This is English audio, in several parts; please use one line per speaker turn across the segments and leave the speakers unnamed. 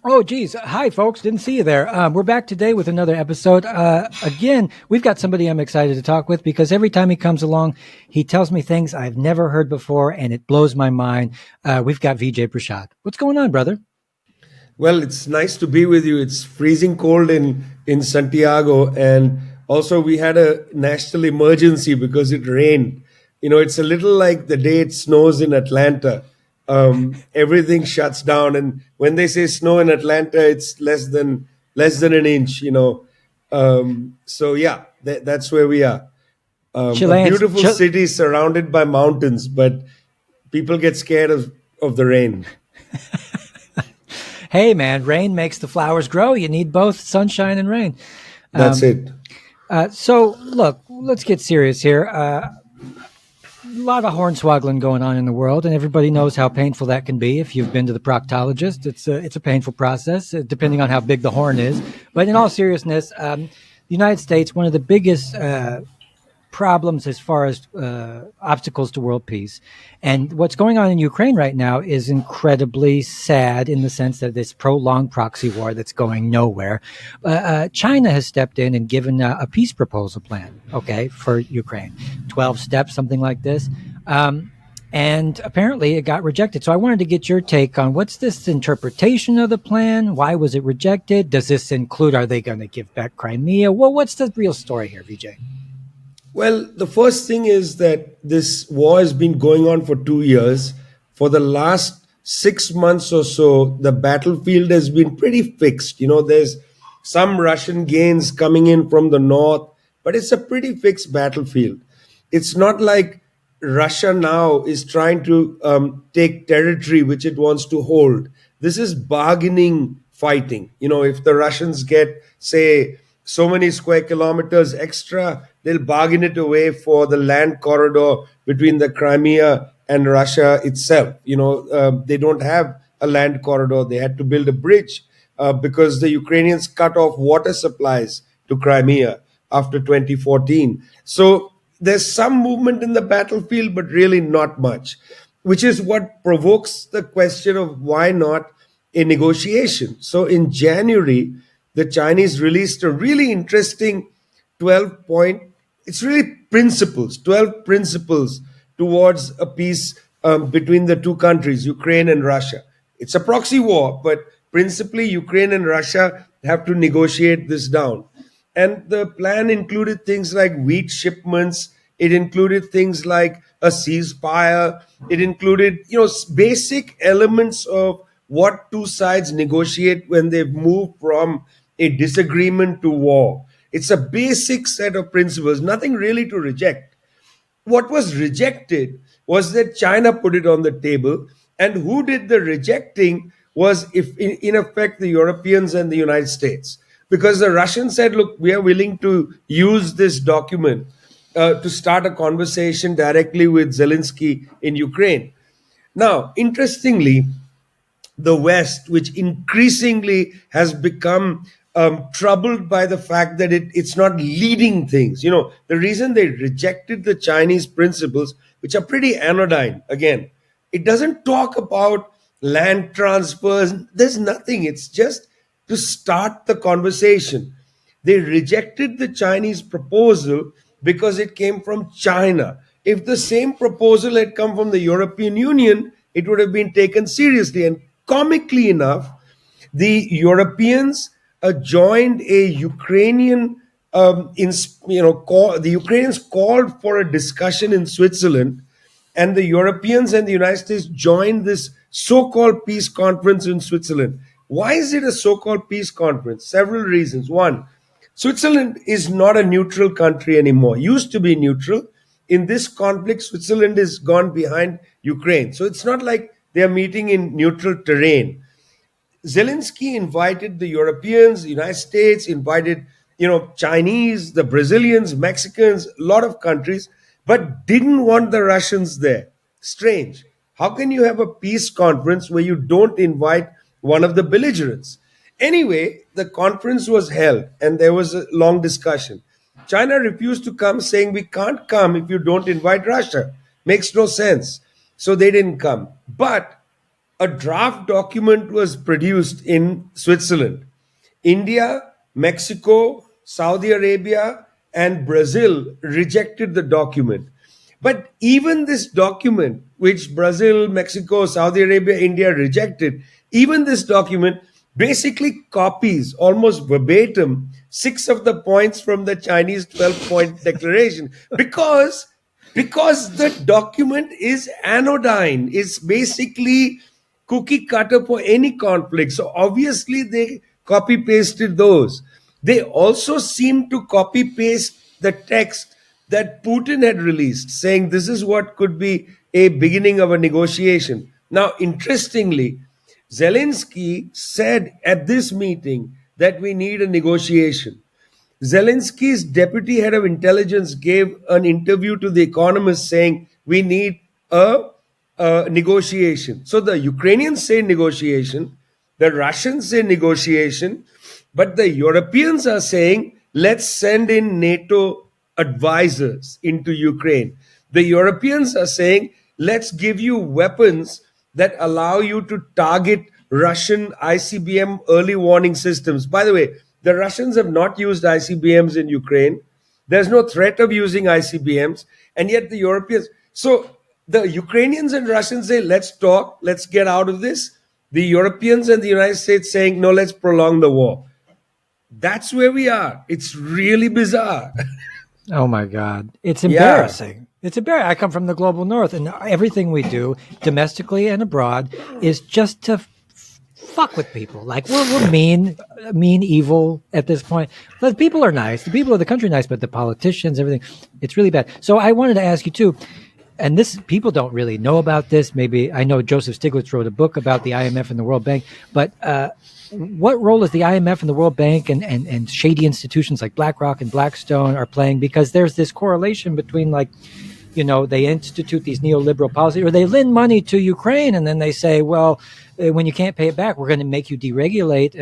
Oh, geez. Hi, folks. Didn't see you there. We're back today with another episode. Again, we've got somebody I'm excited to talk with because every time he comes along, he tells me things I've never heard before, and it blows my mind. We've got Vijay Prashad. What's going on, brother?
Well, it's nice to be with you. It's freezing cold in Santiago, and also we had a national emergency because it rained. It's a little like the day it snows in Atlanta. Everything shuts down, and when they say snow in Atlanta, it's less than an inch. So yeah, that's where we are. A
Chileans.
beautiful city surrounded by mountains, but people get scared of the rain.
Hey, man, rain makes the flowers grow. You need both sunshine and rain.
That's it.
So, look, let's get serious here. A lot of hornswaggling going on in the world, and everybody knows how painful that can be. If you've been to the proctologist, it's a painful process, depending on how big the horn is. But in all seriousness, the United States, one of the biggest problems as far as obstacles to world peace. And what's going on in Ukraine right now is incredibly sad in the sense that this prolonged proxy war that's going nowhere. China has stepped in and given a peace proposal plan, okay, for Ukraine. 12 steps, something like this. And apparently it got rejected. So I wanted to get your take on what's this interpretation of the plan? Why was it rejected? Does this include, are they going to give back Crimea? Well, what's the real story here, Vijay?
Well, the first thing is that this war has been going on for 2 years. For the last 6 months or so, the battlefield has been pretty fixed. There's some Russian gains coming in from the north, but it's a pretty fixed battlefield. It's not like Russia now is trying to take territory which it wants to hold. This is bargaining fighting. If the Russians get, say, so many square kilometers extra, they'll bargain it away for the land corridor between the Crimea and Russia itself. They don't have a land corridor. They had to build a bridge because the Ukrainians cut off water supplies to Crimea after 2014. So there's some movement in the battlefield, but really not much, which is what provokes the question of why not a negotiation. So in January, the Chinese released a really interesting 12 point, it's really principles, 12 principles towards a peace between the two countries, Ukraine and Russia. It's a proxy war, but principally Ukraine and Russia have to negotiate this down. And the plan included things like wheat shipments. It included things like a ceasefire. It included, basic elements of what two sides negotiate when they've moved from a disagreement to war. It's a basic set of principles, nothing really to reject. What was rejected was that China put it on the table, and who did the rejecting was, if in effect, the Europeans and the United States, because the Russians said, "Look, we are willing to use this document to start a conversation directly with Zelensky in Ukraine." Now, interestingly, the West, which increasingly has become troubled by the fact that it's not leading things. The reason they rejected the Chinese principles, which are pretty anodyne, again, it doesn't talk about land transfers. There's nothing. It's just to start the conversation. They rejected the Chinese proposal because it came from China. If the same proposal had come from the European Union, it would have been taken seriously. And comically enough, the Europeans joined a Ukrainian, the Ukrainians called for a discussion in Switzerland, and the Europeans and the United States joined this so-called peace conference in Switzerland. Why is it a so-called peace conference? Several reasons. One, Switzerland is not a neutral country anymore. Used to be neutral. In this conflict, Switzerland has gone behind Ukraine. So it's not like they are meeting in neutral terrain. Zelensky invited the Europeans, the United States, invited, Chinese, the Brazilians, Mexicans, a lot of countries, but didn't want the Russians there. Strange. How can you have a peace conference where you don't invite one of the belligerents? Anyway, the conference was held and there was a long discussion. China refused to come, saying, "We can't come if you don't invite Russia." Makes no sense. So they didn't come. But a draft document was produced in Switzerland. India, Mexico, Saudi Arabia, and Brazil rejected the document. But even this document, which Brazil, Mexico, Saudi Arabia, India rejected, even this document basically copies almost verbatim six of the points from the Chinese 12-point declaration because the document is anodyne. It's basically cookie cutter for any conflict. So obviously they copy pasted those. They also seem to copy paste the text that Putin had released, saying this is what could be a beginning of a negotiation. Now, interestingly, Zelensky said at this meeting that we need a negotiation. Zelensky's deputy head of intelligence gave an interview to The Economist saying we need a negotiation. So the Ukrainians say negotiation, the Russians say negotiation, but the Europeans are saying let's send in NATO advisors into Ukraine. The Europeans are saying let's give you weapons that allow you to target Russian ICBM early warning systems. By the way, the Russians have not used ICBMs in Ukraine. There's no threat of using ICBMs, and yet the Europeans. So the Ukrainians and Russians say, let's talk, let's get out of this. The Europeans and the United States saying, no, let's prolong the war. That's where we are. It's really bizarre.
Oh my God. It's
Yeah.
embarrassing. It's embarrassing. I come from the global north, and everything we do domestically and abroad is just to fuck with people. Like we're mean, evil at this point. The people are nice. The people of the country are nice, but the politicians, everything, it's really bad. So I wanted to ask you too, and this people don't really know about this. Maybe I know Joseph Stiglitz wrote a book about the IMF and the World Bank, but what role is the IMF and the World Bank and shady institutions like BlackRock and Blackstone are playing? Because there's this correlation between like, they institute these neoliberal policies or they lend money to Ukraine and then they say, well, when you can't pay it back, we're going to make you deregulate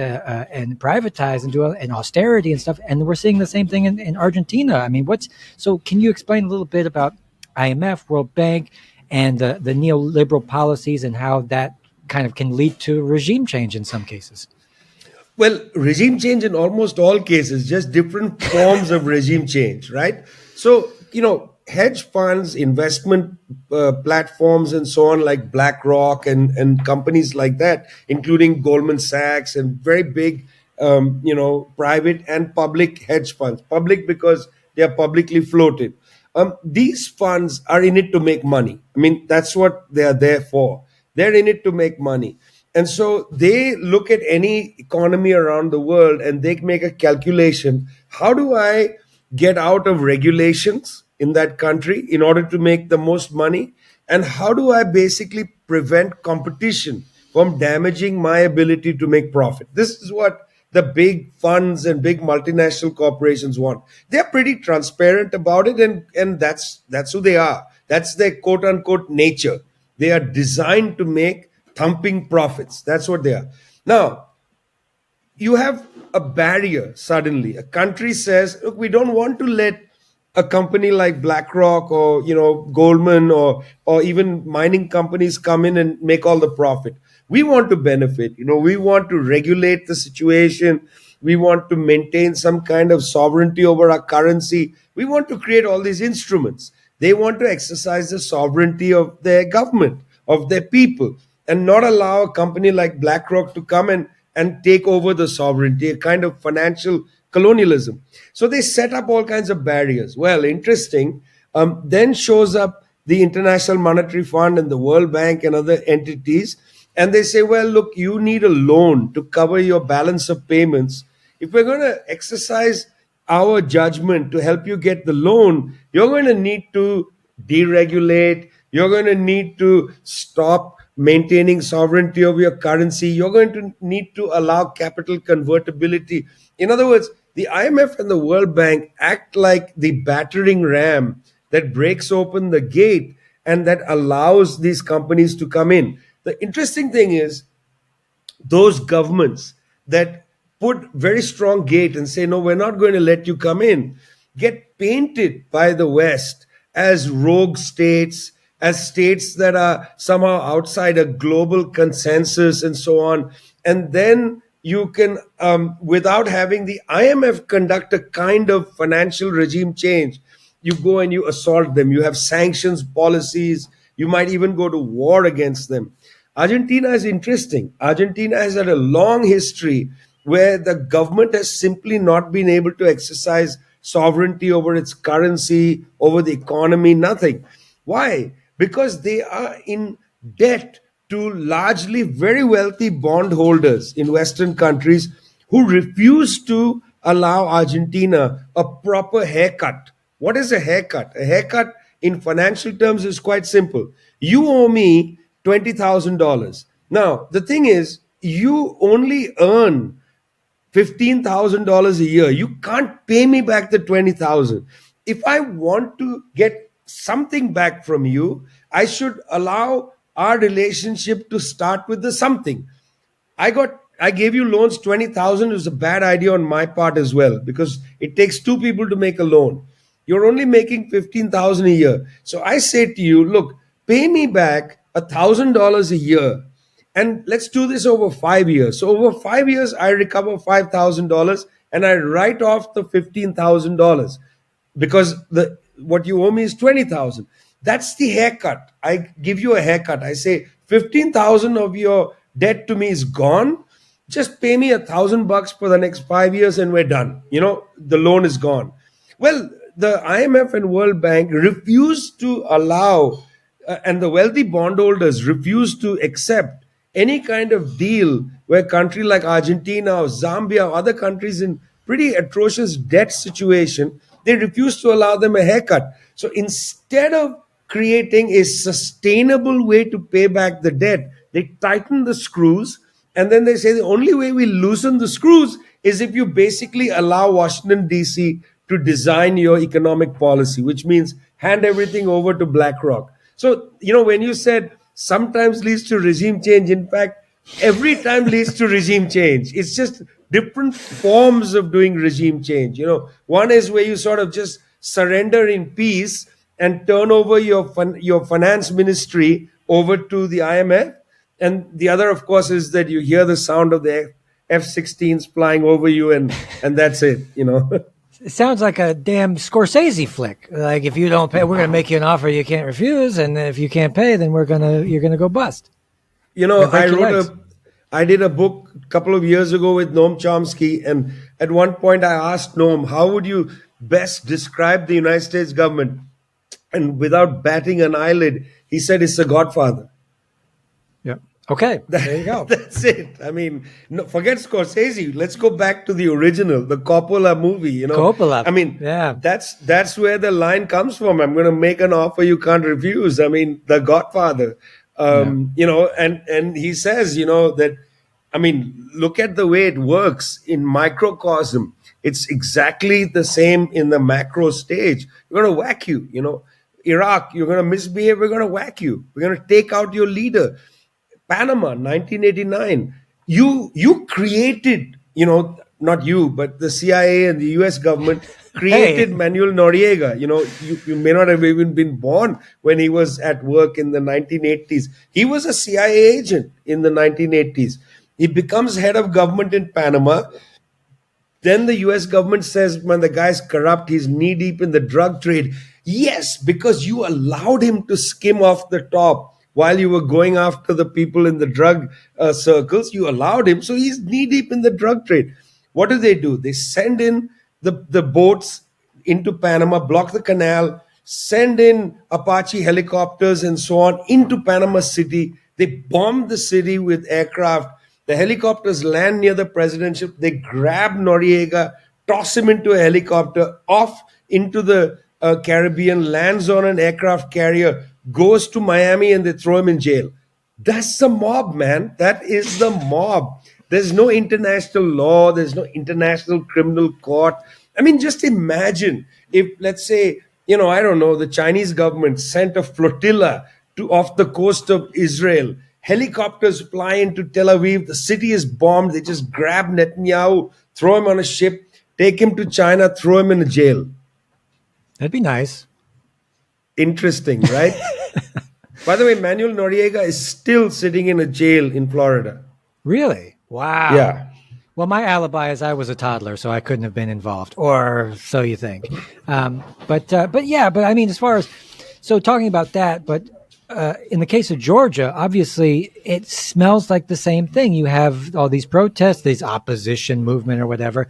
and privatize and do an austerity and stuff. And we're seeing the same thing in Argentina. I mean, so can you explain a little bit about IMF, World Bank, and the neoliberal policies and how that kind of can lead to regime change in some cases?
Well, regime change in almost all cases, just different forms of regime change, right? So, hedge funds, investment platforms, and so on, like BlackRock and companies like that, including Goldman Sachs and very big, private and public hedge funds. Public because they are publicly floated. These funds are in it to make money. I mean, that's what they are there for. They're in it to make money. And so they look at any economy around the world and they make a calculation. How do I get out of regulations in that country in order to make the most money? And how do I basically prevent competition from damaging my ability to make profit? This is what the big funds and big multinational corporations want. They're pretty transparent about it, and that's who they are. That's their quote unquote nature. They are designed to make thumping profits. That's what they are. Now, you have a barrier suddenly. A country says, look, we don't want to let a company like BlackRock or Goldman or even mining companies come in and make all the profit. We want to benefit. We want to regulate the situation. We want to maintain some kind of sovereignty over our currency. We want to create all these instruments. They want to exercise the sovereignty of their government, of their people, and not allow a company like BlackRock to come and take over the sovereignty, a kind of financial colonialism. So they set up all kinds of barriers. Well, interesting. Then shows up the International Monetary Fund and the World Bank and other entities. And they say, well, look, you need a loan to cover your balance of payments. If we're going to exercise our judgment to help you get the loan, you're going to need to deregulate. You're going to need to stop maintaining sovereignty of your currency. You're going to need to allow capital convertibility. In other words, the IMF and the World Bank act like the battering ram that breaks open the gate and that allows these companies to come in. The interesting thing is, those governments that put very strong gate and say, no, we're not going to let you come in, get painted by the West as rogue states, as states that are somehow outside a global consensus and so on. And then you can, without having the IMF conduct a kind of financial regime change, you go and you assault them. You have sanctions policies. You might even go to war against them. Argentina is interesting. Argentina has had a long history where the government has simply not been able to exercise sovereignty over its currency, over the economy, nothing. Why? Because they are in debt to largely very wealthy bondholders in Western countries who refuse to allow Argentina a proper haircut. What is a haircut? A haircut in financial terms is quite simple. You owe me $20,000. Now, the thing is, you only earn $15,000 a year. You can't pay me back the 20,000. If I want to get something back from you, I should allow our relationship to start with the something. I gave you loans 20,000. It was a bad idea on my part as well, because it takes two people to make a loan. You're only making 15,000 a year. So I say to you, look, pay me back $1,000 a year, and let's do this over 5 years. So over 5 years I recover $5,000 and I write off the $15,000, because the what you owe me is 20,000. That's the haircut. I give you a haircut. I say 15,000 of your debt to me is gone. Just pay me $1,000 for the next 5 years and we're done. The loan is gone. Well, the IMF and World Bank refused to allow, and the wealthy bondholders refused to accept any kind of deal where a country like Argentina or Zambia or other countries in pretty atrocious debt situation, they refused to allow them a haircut. So instead of creating a sustainable way to pay back the debt, they tighten the screws, and then they say the only way we loosen the screws is if you basically allow Washington, D.C. to design your economic policy, which means hand everything over to BlackRock. So, when you said sometimes leads to regime change, in fact, every time leads to regime change. It's just different forms of doing regime change. One is where you sort of just surrender in peace and turn over your finance ministry over to the IMF. And the other, of course, is that you hear the sound of the F-16s flying over you, and that's it.
It sounds like a damn Scorsese flick. Like, if you don't pay, we're going to make you an offer you can't refuse, and if you can't pay, then you're gonna go bust. We're gonna
I
break your
wrote
legs.
I did a book a couple of years ago with Noam Chomsky, and at one point I asked Noam, how would you best describe the United States government? And without batting an eyelid, he said it's a Godfather.
Yeah. Okay. There you go.
That's it. I mean, no, forget Scorsese. Let's go back to the original, the Coppola movie.
Coppola.
I mean,
Yeah.
that's where the line comes from. I'm going to make an offer you can't refuse. I mean, The Godfather.
Yeah.
And he says, that. I mean, look at the way it works in microcosm. It's exactly the same in the macro stage. We're going to whack you. Iraq, you're going to misbehave. We're going to whack you. We're going to take out your leader. Panama, 1989. You created, not you, but the CIA and the US government
Hey,
created Manuel Noriega. You may not have even been born when he was at work in the 1980s. He was a CIA agent in the 1980s. He becomes head of government in Panama. Then the US government says, man, the guy's corrupt, he's knee deep in the drug trade. Yes, because you allowed him to skim off the top while you were going after the people in the drug circles. You allowed him, so he's knee deep in the drug trade. What do? They send in the boats into Panama, block the canal, send in Apache helicopters and so on into Panama City. They bomb the city with aircraft. The helicopters land near the presidential. They grab Noriega, toss him into a helicopter, off into the Caribbean, lands on an aircraft carrier, goes to Miami, and they throw him in jail. That's the mob, man. That is the mob. There's no international law. There's no international criminal court. I mean, just imagine if, let's say, I don't know, the Chinese government sent a flotilla to off the coast of Israel. Helicopters fly into Tel Aviv. The city is bombed. They just grab Netanyahu, throw him on a ship, take him to China, throw him in a jail.
that'd be nice.
Interesting, right? By the way, Manuel Noriega is still sitting in a jail in Florida.
Really? Wow.
Yeah.
Well, my alibi is I was a toddler, so I couldn't have been involved, or so you think. But yeah, but I mean, as far as so talking about that, but in the case of Georgia, obviously it smells like the same thing. You have all these protests, these opposition movement or whatever.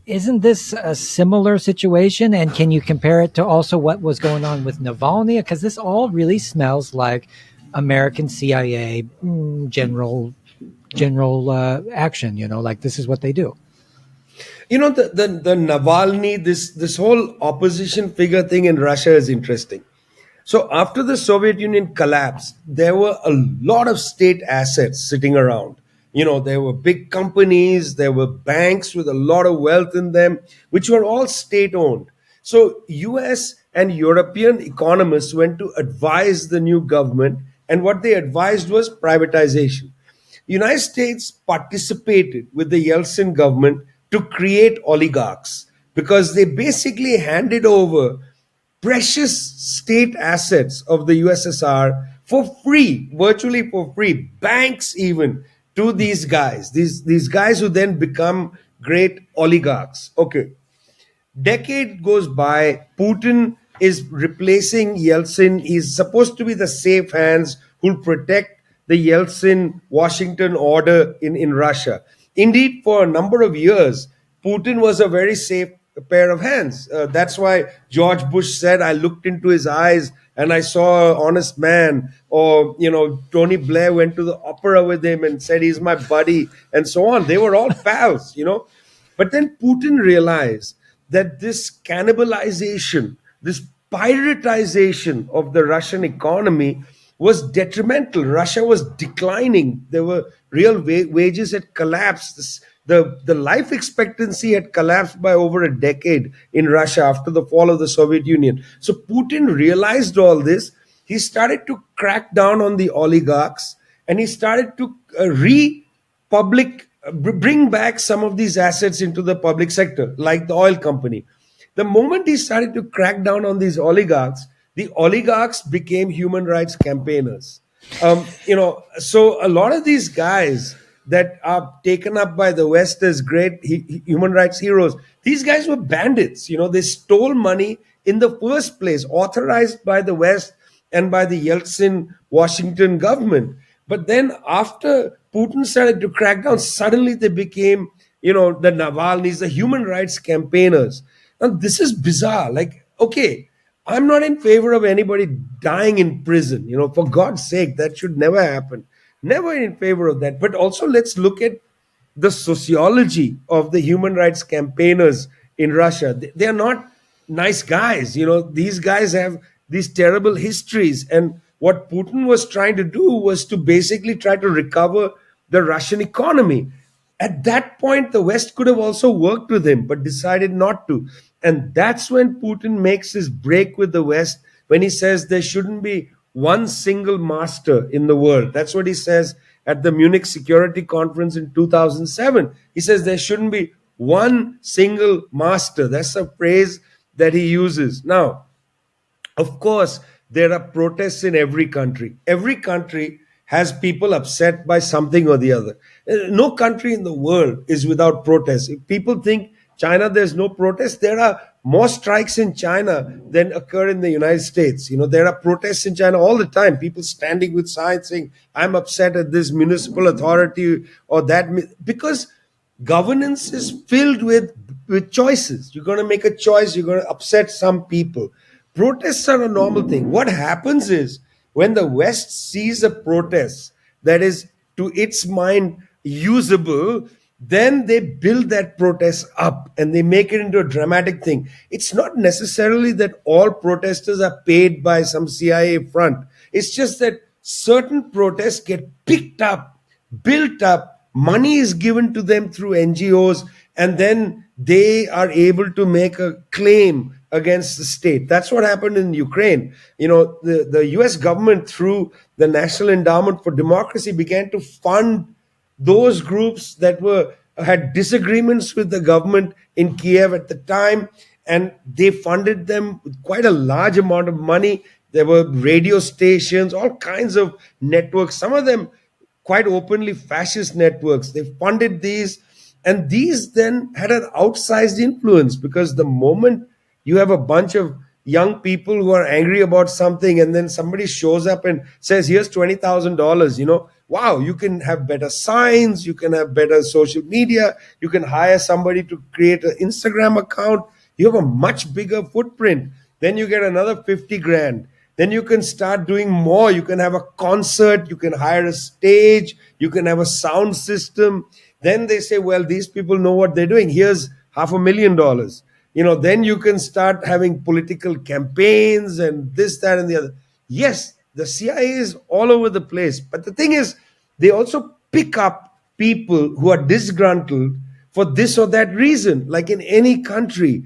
Isn't this a similar situation? And can you compare it to also what was going on with Navalny? Because this all really smells like American CIA general action. Like this is what they do.
The Navalny, this whole opposition figure thing in Russia is interesting. So after the Soviet Union collapsed, there were a lot of state assets sitting around. There were big companies, there were banks with a lot of wealth in them, which were all state owned. So US and European economists went to advise the new government, and what they advised was privatization. United States participated with the Yeltsin government to create oligarchs because they basically handed over precious state assets of the USSR for free, virtually for free, banks even, to these guys, these guys who then become great oligarchs. Okay, decade goes by. Putin is replacing Yeltsin. He's supposed to be the safe hands who'll protect the Yeltsin Washington order in Russia. Indeed, for a number of years, Putin was a very safe pair of hands. That's why George Bush said, I looked into his eyes and I saw an honest man. Or, Tony Blair went to the opera with him and said, he's my buddy, and so on. They were all pals. But then Putin realized that this cannibalization, this pirateization of the Russian economy was detrimental. Russia was declining. There were real wages had collapsed. The life expectancy had collapsed by over a decade in Russia after the fall of the Soviet Union. So Putin realized all this. He started to crack down on the oligarchs, and he started to bring back some of these assets into the public sector, like the oil company. The moment he started to crack down on these oligarchs, the oligarchs became human rights campaigners. So a lot of these guys that are taken up by the West as great human rights heroes, these guys were bandits. They stole money in the first place, authorized by the West and by the Yeltsin Washington government. But then after Putin started to crack down, suddenly they became, the Navalny's, the human rights campaigners. Now, this is bizarre. Like, okay, I'm not in favor of anybody dying in prison. For God's sake, that should never happen. Never in favor of that. But also, let's look at the sociology of the human rights campaigners in Russia. They are not nice guys. These guys have these terrible histories. And what Putin was trying to do was to basically try to recover the Russian economy. At that point, the West could have also worked with him, but decided not to. And that's when Putin makes his break with the West, when he says there shouldn't be one single master in the world. That's what he says at the Munich Security Conference in 2007. He says there shouldn't be one single master. That's a phrase that he uses. Now, of course, there are protests in every country. Every country has people upset by something or the other. No country in the world is without protests. If people think China, there's no protest, there are more strikes in China than occur in the United States. There are protests in China all the time. People standing with signs saying, I'm upset at this municipal authority or that, because governance is filled with choices. You're going to make a choice, you're going to upset some people. Protests are a normal thing. What happens is when the West sees a protest that is to its mind usable, then they build that protest up and they make it into a dramatic thing. It's not necessarily that all protesters are paid by some CIA front. It's just that certain protests get picked up, built up, money is given to them through NGOs, and then they are able to make a claim against the state. That's what happened in Ukraine. The US government, through the National Endowment for Democracy, began to fund those groups that had disagreements with the government in Kiev at the time, and they funded them with quite a large amount of money. there were radio stations, all kinds of networks, some of them quite openly fascist networks. They funded these, and these then had an outsized influence, because the moment you have a bunch of young people who are angry about something, and then somebody shows up and says, here's $20,000, wow, you can have better signs, you can have better social media, you can hire somebody to create an Instagram account, you have a much bigger footprint. Then you get another 50 grand. Then you can start doing more. You can have a concert, you can hire a stage, you can have a sound system. Then they say, well, these people know what they're doing. Here's $500,000. Then you can start having political campaigns and this, that, and the other. Yes, the CIA is all over the place. But the thing is, they also pick up people who are disgruntled for this or that reason, like in any country.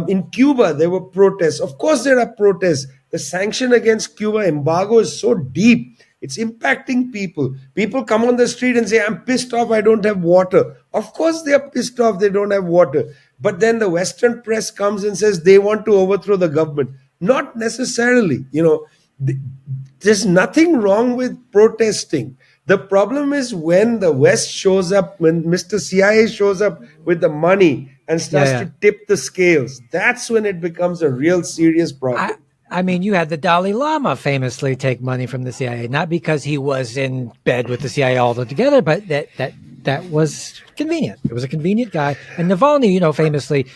In Cuba, there were protests. Of course, there are protests. The sanction against Cuba embargo is so deep. It's impacting people. People come on the street and say, I'm pissed off, I don't have water. Of course, they are pissed off, they don't have water. But then the Western press comes and says they want to overthrow the government. Not necessarily. There's nothing wrong with protesting. The problem is when the West shows up, when Mr. CIA shows up with the money and
Yeah,
starts
yeah.
to tip the scales. That's when it becomes a real serious
I
problem.
I mean, you had the Dalai Lama famously take money from the CIA, not because he was in bed with the CIA altogether, but that was convenient. It was a convenient guy. And Navalny, famously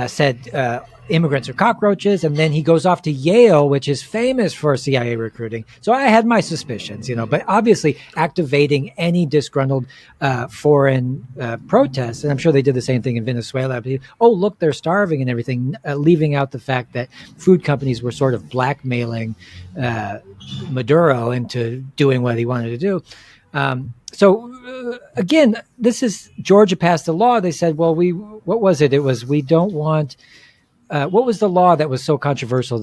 said immigrants are cockroaches, and then he goes off to Yale, which is famous for CIA recruiting. So I had my suspicions, but obviously activating any disgruntled foreign protests, and I'm sure they did the same thing in Venezuela. Oh, look, they're starving and everything, leaving out the fact that food companies were sort of blackmailing Maduro into doing what he wanted to do. So again, this is Georgia passed a law. They said, well, what was it? It was we don't want. What was the law that was so controversial?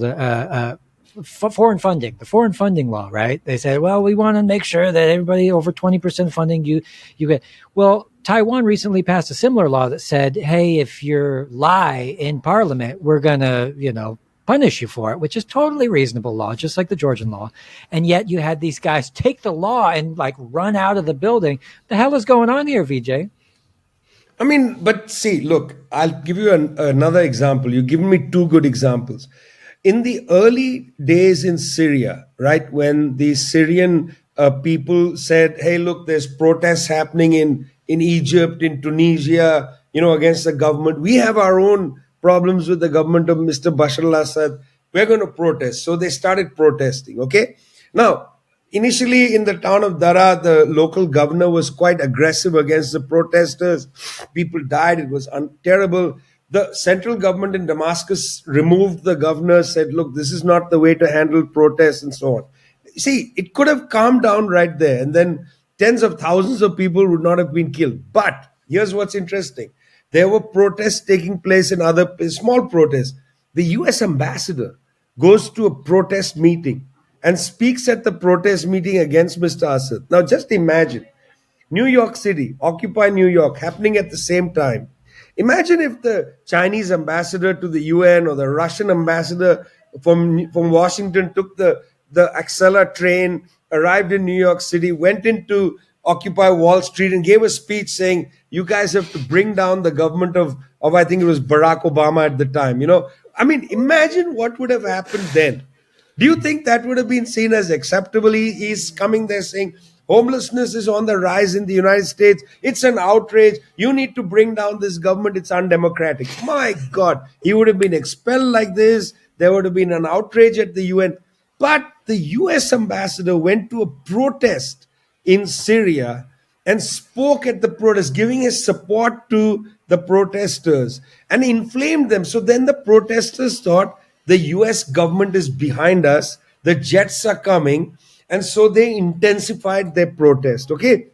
Foreign funding, the foreign funding law, right? They said, well, we want to make sure that everybody over 20% funding you get. Well, Taiwan recently passed a similar law that said, hey, if you lie in parliament, we're going to, punish you for it, which is totally reasonable law, just like the Georgian law. And yet you had these guys take the law and like run out of the building. The hell is going on here, VJ?
I mean, but see, look, I'll give you another example. You've given me two good examples. In the early days in Syria, right, when the Syrian people said, hey, look, there's protests happening in Egypt, in Tunisia, against the government. We have our own problems with the government of Mr. Bashar al-Assad. We're going to protest. So they started protesting, okay? Now, initially, in the town of Dara, the local governor was quite aggressive against the protesters. People died. It was terrible. The central government in Damascus removed the governor, said, look, this is not the way to handle protests and so on. See, it could have calmed down right there, and then tens of thousands of people would not have been killed. But here's what's interesting. There were protests taking place in other small protests. The US ambassador goes to a protest meeting and speaks at the protest meeting against Mr. Assad. Now, just imagine New York City, Occupy New York, happening at the same time. Imagine if the Chinese ambassador to the UN or the Russian ambassador from Washington took the Acela train, arrived in New York City, went into Occupy Wall Street and gave a speech saying, you guys have to bring down the government of I think it was Barack Obama at the time. I mean, imagine what would have happened then. Do you think that would have been seen as acceptable? He's coming there saying homelessness is on the rise in the United States. It's an outrage. You need to bring down this government. It's undemocratic. My God, he would have been expelled like this. There would have been an outrage at the UN. But the US ambassador went to a protest in Syria and spoke at the protest, giving his support to the protesters and inflamed them. So then the protesters thought the US government is behind us, the jets are coming, and so they intensified their protest. Okay,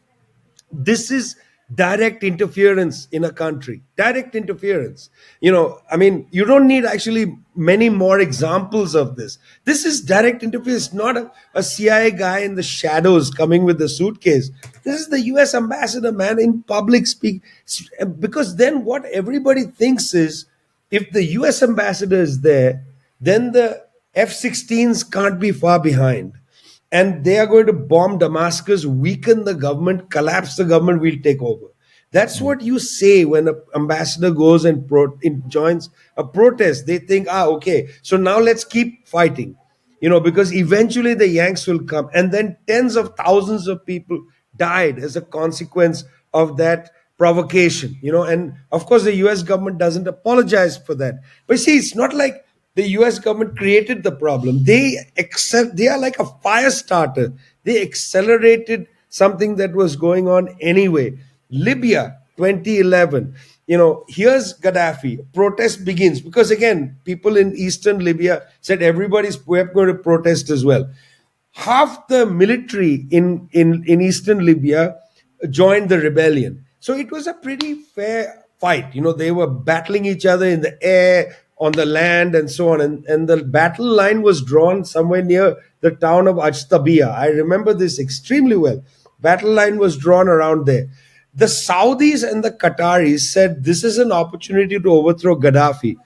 this is direct interference in a country, direct interference. I mean, you don't need actually many more examples of this. This is direct interference, not a CIA guy in the shadows coming with the suitcase. This is the US ambassador, man, in public speak. Because then what everybody thinks is, if the US ambassador is there, then the F-16s can't be far behind. And they are going to bomb Damascus, weaken the government, collapse the government, we'll take over. That's
Mm.
what you say when an ambassador goes and joins a protest. They think, okay, so now let's keep fighting, because eventually the Yanks will come. And then tens of thousands of people died as a consequence of that provocation, and of course the US government doesn't apologize for that. But see, it's not like the US government created the problem. They are like a fire starter. They accelerated something that was going on anyway. Libya 2011, here's Gaddafi. Protest begins because again, people in eastern Libya said we're going to protest as well. Half the military in eastern Libya joined the rebellion. So it was a pretty fair fight. They were battling each other in the air, on the land, and so on. And the battle line was drawn somewhere near the town of Ajtabia. I remember this extremely well. Battle line was drawn around there. The Saudis and the Qataris said this is an opportunity to overthrow Gaddafi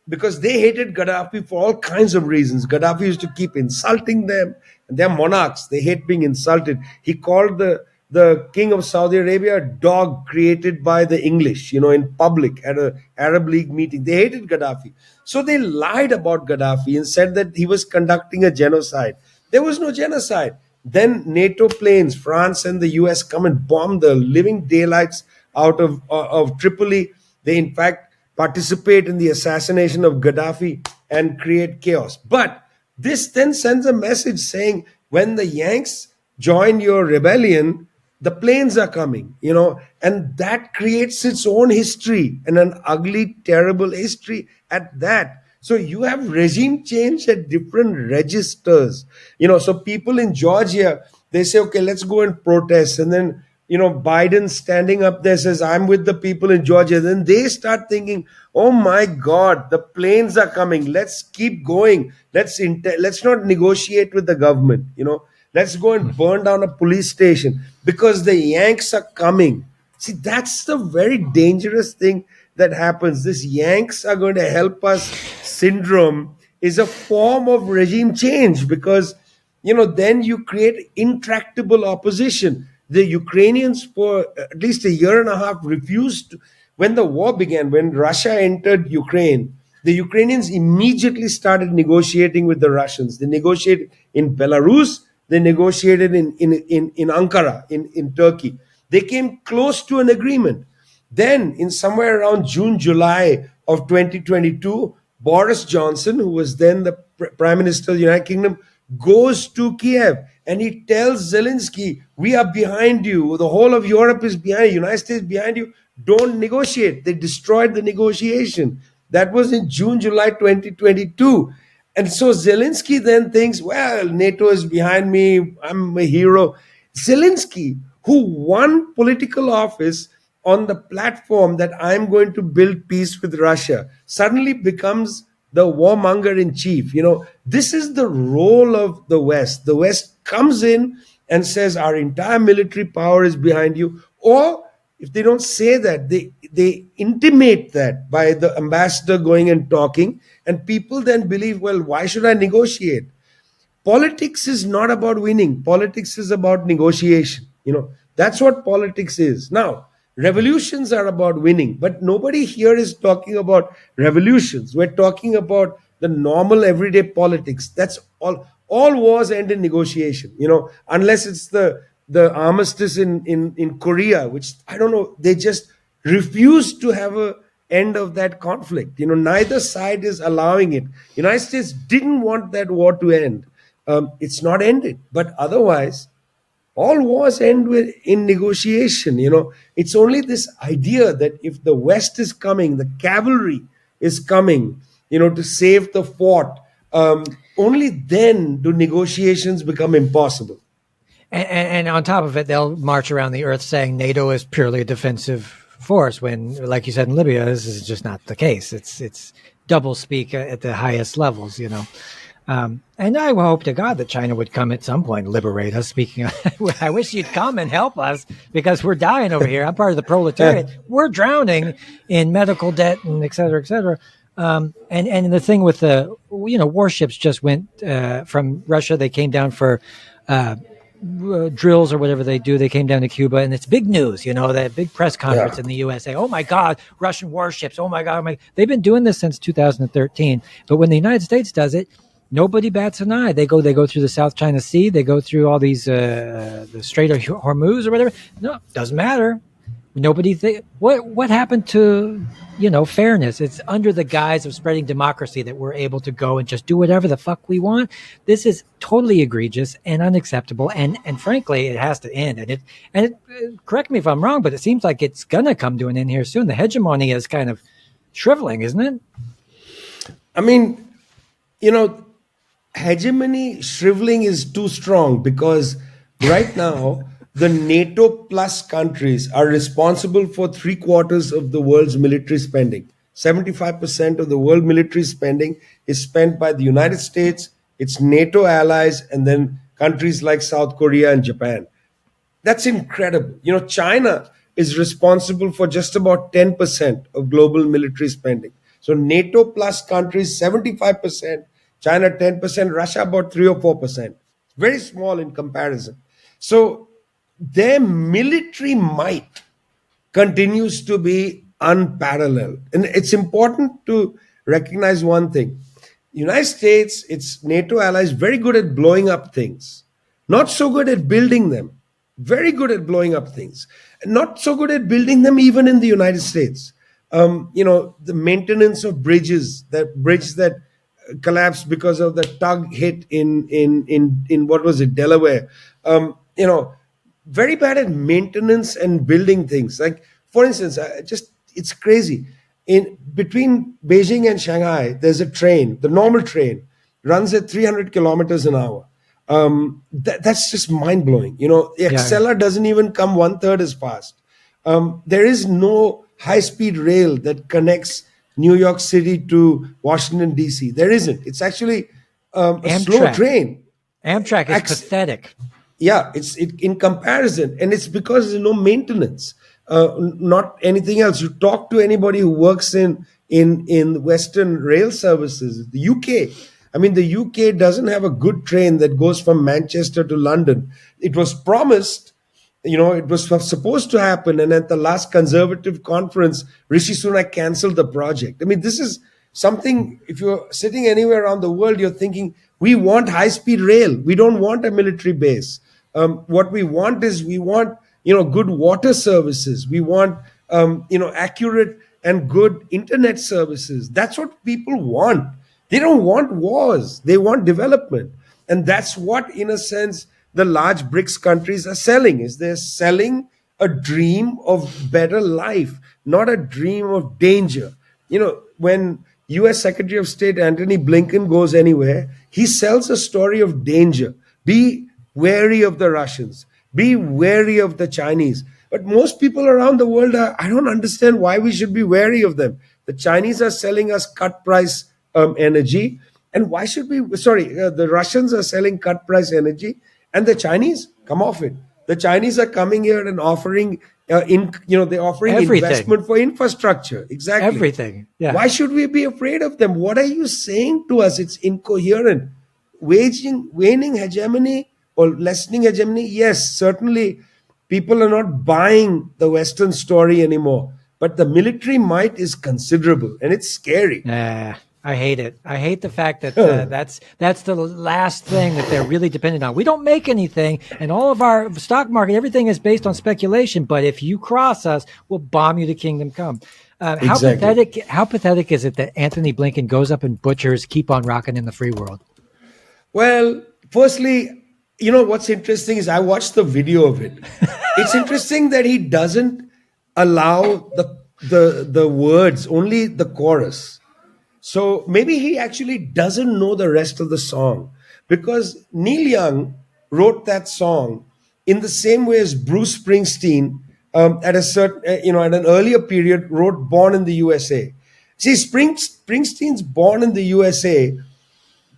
because they hated Gaddafi for all kinds of reasons. Gaddafi used to keep insulting them, and they're monarchs. They hate being insulted. He called the king of Saudi Arabia a dog created by the English, in public at an Arab League meeting. They hated Gaddafi. So they lied about Gaddafi and said that he was conducting a genocide. There was no genocide. Then NATO planes, France and the US, come and bomb the living daylights out of Tripoli. They, in fact, participate in the assassination of Gaddafi and create chaos. But this then sends a message saying when the Yanks join your rebellion, the planes are coming, and that creates its own history and an ugly, terrible history at that. So you have regime change at different registers, so people in Georgia, they say, okay, let's go and protest. And then, Biden standing up there says, I'm with the people in Georgia. Then they start thinking, oh my God, the planes are coming. Let's keep going. Let's not negotiate with the government, Let's go and burn down a police station because the Yanks are coming. See, that's the very dangerous thing that happens. This Yanks are going to help us syndrome is a form of regime change because, then you create intractable opposition. The Ukrainians, for at least a year and a half, refused to, when the war began, when Russia entered Ukraine, the Ukrainians immediately started negotiating with the Russians. They negotiated in Belarus, they negotiated in Ankara, in Turkey. They came close to an agreement. Then, in somewhere around June, July of 2022, Boris Johnson, who was then the Prime Minister of the United Kingdom, goes to Kiev and he tells Zelensky, we are behind you. The whole of Europe is behind you. United States behind you. Don't negotiate. They destroyed the negotiation. That was in June, July 2022. And so Zelensky then thinks, well, NATO is behind me. I'm a hero. Zelensky, who won political office on the platform that I'm going to build peace with Russia, suddenly becomes the warmonger in chief. This is the role of the West. The West comes in and says, our entire military power is behind you. Or if they don't say that, they intimate that by the ambassador going and talking, and people then believe, well, why should I negotiate? Politics is not about winning. Politics is about negotiation. That's what politics is. Now, revolutions are about winning, but nobody here is talking about revolutions. We're talking about the normal everyday politics. That's all wars end in negotiation, unless it's the armistice in Korea, which I don't know, they just refuse to have a end of that conflict. Neither side is allowing it. United States didn't want that war to end. It's not ended, but otherwise all wars end in negotiation. It's only this idea that if the West is coming, the cavalry is coming, to save the fort, only then do negotiations become impossible.
And on top of it, they'll march around the earth saying NATO is purely a defensive force when, like you said in Libya, this is just not the case. It's double speak at the highest levels. And I hope to God that China would come at some point and liberate us. Speaking of, I wish you'd come and help us because we're dying over here. I'm part of the proletariat. We're drowning in medical debt and et cetera, et cetera. And the thing with the warships just went from Russia. They came down for uh, drills or whatever they do. They came down to Cuba, and it's big news. That big press conference
Yeah.
in the USA. Oh my God, Russian warships! Oh my God, oh my. They've been doing this since 2013. But when the United States does it, nobody bats an eye. They go through the South China Sea. They go through all these the Strait of Hormuz or whatever. No, doesn't matter. Nobody what happened to fairness. It's under the guise of spreading democracy that we're able to go and just do whatever the fuck we want. This is totally egregious and unacceptable, and frankly it has to end. Correct me if I'm wrong, but it seems like it's gonna come to an end here soon. The hegemony is kind of shriveling, isn't it?
I mean, you know, hegemony shriveling is too strong because right now the NATO plus countries are responsible for three quarters of the world's military spending. 75% of the world military spending is spent by the United States, its NATO allies, and then countries like South Korea and Japan. That's incredible. China is responsible for just about 10% of global military spending. So NATO plus countries 75%, China 10%, Russia about 3 or 4%. Very small in comparison. So their military might continues to be unparalleled. And it's important to recognize one thing. United States, its NATO allies, very good at blowing up things, not so good at building them. Very good at blowing up things, not so good at building them even in the United States. The maintenance of bridges, that bridge that collapsed because of the tug hit in what was it, Delaware. Very bad at maintenance and building things. Like, for instance, it's crazy. In between Beijing and Shanghai, there's a train. The normal train runs at 300 kilometers an hour. That's just mind blowing. The
Yeah.
Acela doesn't even come one third as fast. There is no high speed rail that connects New York City to Washington D.C. There isn't. It's actually a slow
Amtrak.
train.
Amtrak is
Ac-
pathetic.
yeah, in comparison, and it's because there's no maintenance, not anything else. You talk to anybody who works in Western rail services, the UK. I mean, the UK doesn't have a good train that goes from Manchester to London. It was promised, it was supposed to happen, and at the last Conservative conference, Rishi Sunak cancelled the project. I mean, this is something. If you're sitting anywhere around the world, you're thinking, we want high speed rail. We don't want a military base. What we want is, we want good water services. We want accurate and good internet services. That's what people want. They don't want wars. They want development. And that's what, in a sense, the large BRICS countries are selling. Is they're selling a dream of better life, not a dream of danger. When US Secretary of State Antony Blinken goes anywhere, he sells a story of danger. Be wary of the Russians. Be wary of the Chinese. But most people around the world I don't understand why we should be wary of them. The Chinese are selling us cut price energy. And why should we? Sorry, the Russians are selling cut price energy, and the Chinese come off it. The Chinese are coming here and offering, they're offering
Everything.
investment for infrastructure. Exactly.
Everything. Yeah.
Why should we be afraid of them? What are you saying to us? It's incoherent. Waning hegemony or lessening hegemony, yes, certainly people are not buying the Western story anymore. But the military might is considerable, and it's scary.
I hate it. I hate the fact that that's the last thing that they're really dependent on. We don't make anything, and all of our stock market, everything is based on speculation. But if you cross us, we'll bomb you to kingdom come.
Exactly.
How pathetic is it that Anthony Blinken goes up and butchers "Keep on Rocking" in the free world?
Well, firstly, what's interesting is I watched the video of it. It's interesting that he doesn't allow the words, only the chorus. So maybe he actually doesn't know the rest of the song, because Neil Young wrote that song in the same way as Bruce Springsteen, at a certain, at an earlier period, wrote "Born in the USA." See, Springsteen's "Born in the USA,"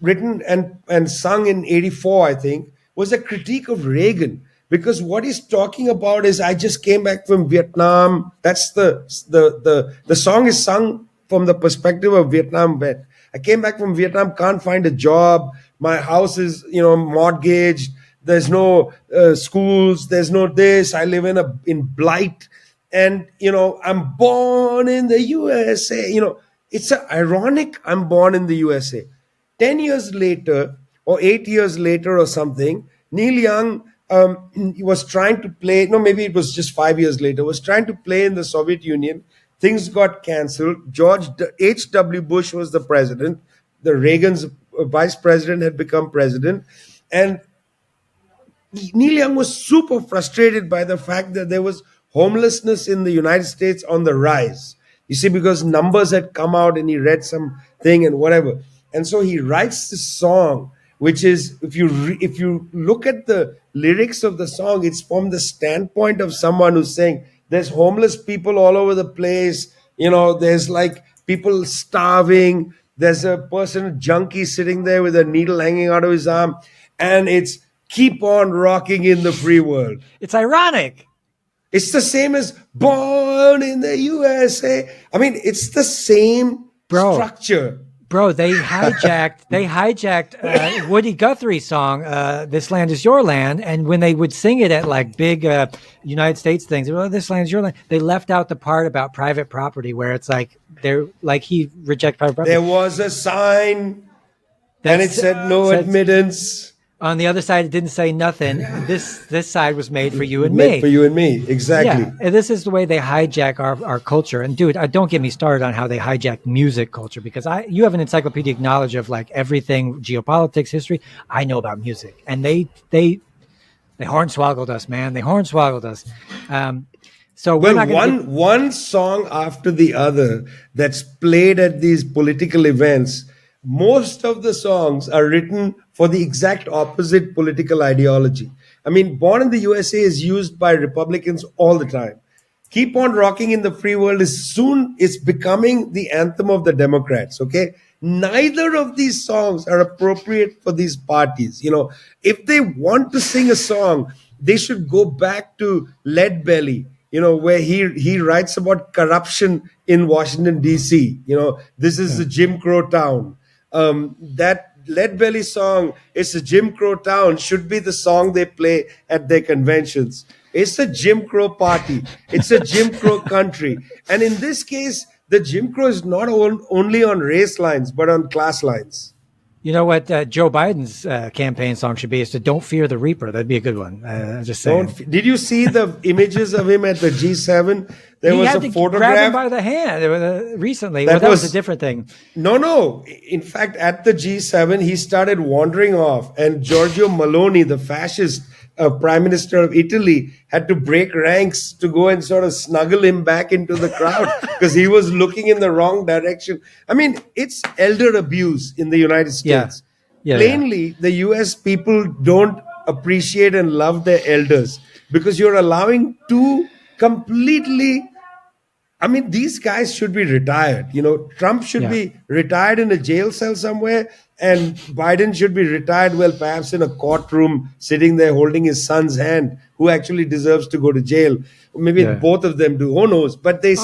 written and sung in 84, I think, was a critique of Reagan, because what he's talking about is, I just came back from Vietnam. That's the song is sung from the perspective of Vietnam vet. I came back from Vietnam, can't find a job. My house is, mortgaged. There's no schools. There's no this. I live in blight, and I'm born in the USA. It's ironic. I'm born in the USA. 10 years later, or 8 years later, or something, Neil Young he was trying to play. No, maybe it was just 5 years later. Was trying to play in the Soviet Union. Things got cancelled. George H.W. Bush was the president. The Reagan's vice president had become president, and Neil Young was super frustrated by the fact that there was homelessness in the United States on the rise. You see, because numbers had come out and he read something and whatever. And so he writes this song, which is, if you look at the lyrics of the song, it's from the standpoint of someone who's saying, there's homeless people all over the place. There's like people starving. There's a person, a junkie, sitting there with a needle hanging out of his arm. And it's keep on rocking in the free world.
It's ironic.
It's the same as born in the USA. I mean, it's the same structure.
Bro, they hijacked Woody Guthrie's song, "This Land Is Your Land," and when they would sing it at like big United States things, "This land is your land," they left out the part about private property where it's like he rejects private property.
There was a sign, and it said no admittance.
On the other side, it didn't say nothing. This side was made for you and
me.
For
you and me, exactly.
Yeah, and this is the way they hijack our culture. And dude, don't get me started on how they hijack music culture, because you have an encyclopedic knowledge of like everything, geopolitics, history. I know about music, and they hornswoggled us, man. They hornswoggled us. So we're not
one song after the other that's played at these political events. Most of the songs are written for the exact opposite political ideology. I mean, Born in the USA is used by Republicans all the time. Keep on Rocking in the Free World is becoming the anthem of the Democrats, okay? Neither of these songs are appropriate for these parties. If they want to sing a song, they should go back to Lead Belly, where he writes about corruption in Washington, D.C. This is the Jim Crow town. That Lead Belly song, "It's a Jim Crow town," should be the song they play at their conventions. It's a Jim Crow party. It's a Jim Crow country. And in this case, the Jim Crow is not only on race lines, but on class lines.
You know what Joe Biden's campaign song should be? Is to "Don't Fear the Reaper." That'd be a good one. Just saying.
Did you see the images of him at the G7? There was a photograph.
Grab him by the hand recently. That was a different thing.
No. In fact, at the G7, he started wandering off, and Giorgio Meloni, the fascist prime minister of Italy, had to break ranks to go and sort of snuggle him back into the crowd because he was looking in the wrong direction. I mean, it's elder abuse in the United States. Plainly, the US people don't appreciate and love their elders because you're allowing two completely... I mean, these guys should be retired. Trump should be retired in a jail cell somewhere, and Biden should be retired, perhaps in a courtroom, sitting there holding his son's hand, who actually deserves to go to jail. Maybe both of them do. Who knows? But they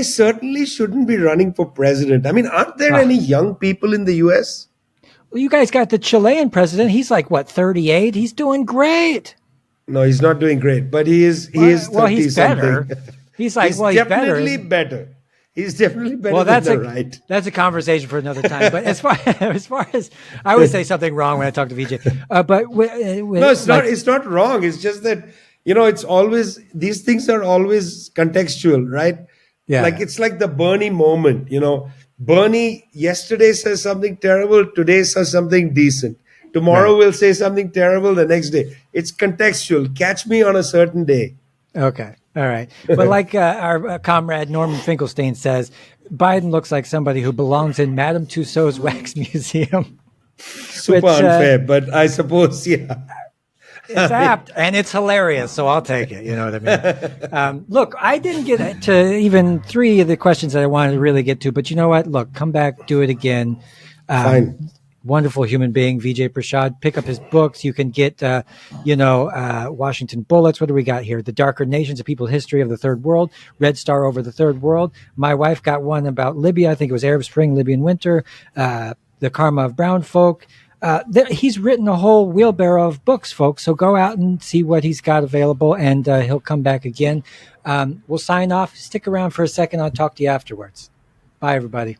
certainly shouldn't be running for president. I mean, aren't there any young people in the U.S.?
Well, you guys got the Chilean president. He's like, 38? He's doing great.
No, he's not doing great, but he is 30
he's better. He's like, he's
definitely better. He's definitely better than the right.
That's a conversation for another time. But as far as I always say something wrong when I talk to Vijay.
No, it's not. It's not wrong. It's just that it's always, these things are always contextual, right?
Yeah.
Like it's like the Bernie moment. Bernie yesterday says something terrible. Today says something decent. Tomorrow will say something terrible. The next day, it's contextual. Catch me on a certain day.
Okay. All right. But like our comrade Norman Finkelstein says, Biden looks like somebody who belongs in Madame Tussauds Wax Museum.
Super unfair, but I suppose, yeah.
It's apt and it's hilarious, so I'll take it. You know what I mean? Look, I didn't get to even 3 of the questions that I wanted to really get to, but you know what? Look, come back, do it again.
Fine.
wonderful human being, Vijay Prashad. Pick up his books. You can get, Washington Bullets. What do we got here? The Darker Nations, A People's History of the Third World, Red Star Over the Third World. My wife got one about Libya. I think it was Arab Spring, Libyan Winter, The Karma of Brown Folk. He's written a whole wheelbarrow of books, folks. So go out and see what he's got available, and he'll come back again. We'll sign off. Stick around for a second. I'll talk to you afterwards. Bye, everybody.